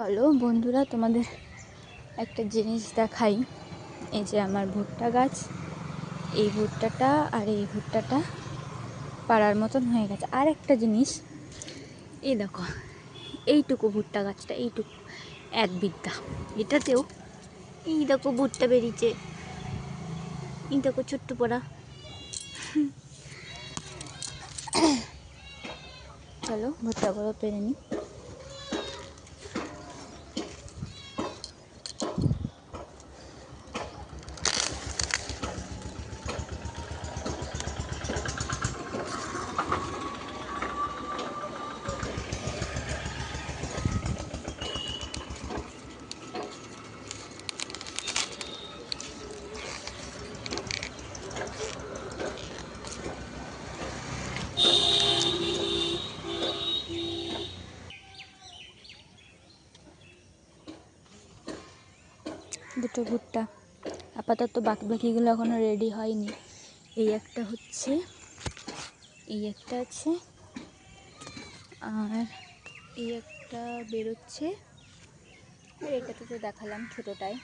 চলো বন্ধুরা, তোমাদের একটা জিনিস দেখাই। এই যে আমার ভুট্টা গাছ, এই ভুট্টাটা আর এই ভুট্টাটা পাড়ার মতন হয়ে গেছে। আর একটা জিনিস, এই দেখো, এইটুকু ভুট্টা গাছটা, এইটুকু 1 বিঘা, এটাতেও এই দেখো ভুট্টা বেরিয়েছে। এই দেখো ছোট্ট পড়া। চলো ভুট্টাগুলো পেরে নিই। দুটো ভুট্টা আপাতত, বাকিগুলো এখনো রেডি হয়নি। এই একটা হচ্ছে, এই একটা আছে, আর এই একটা বেরোচ্ছে, আর এটাতে তো দেখালাম ছোটোটায়।